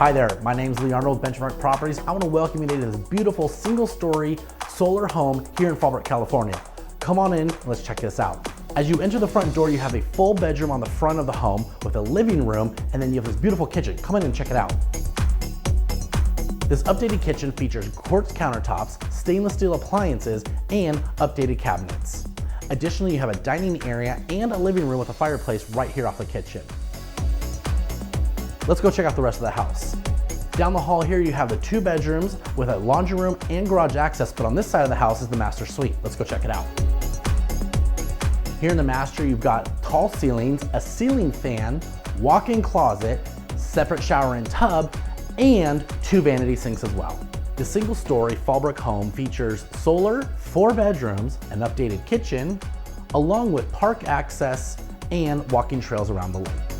Hi there, my name is Leonardo with Benchmark Properties. I want to welcome you to this beautiful single-story solar home here in Fallbrook, California. Come on in and let's check this out. As you enter the front door, you have a full bedroom on the front of the home with a living room, and then you have this beautiful kitchen. Come in and check it out. This updated kitchen features quartz countertops, stainless steel appliances, and updated cabinets. Additionally, you have a dining area and a living room with a fireplace right here off the kitchen. Let's go check out the rest of the house. Down the hall here, you have the 2 bedrooms with a laundry room and garage access, but on this side of the house is the master suite. Let's go check it out. Here in the master, you've got tall ceilings, a ceiling fan, walk-in closet, separate shower and tub, and 2 vanity sinks as well. The single-story Fallbrook home features solar, 4 bedrooms, an updated kitchen, along with park access and walking trails around the lake.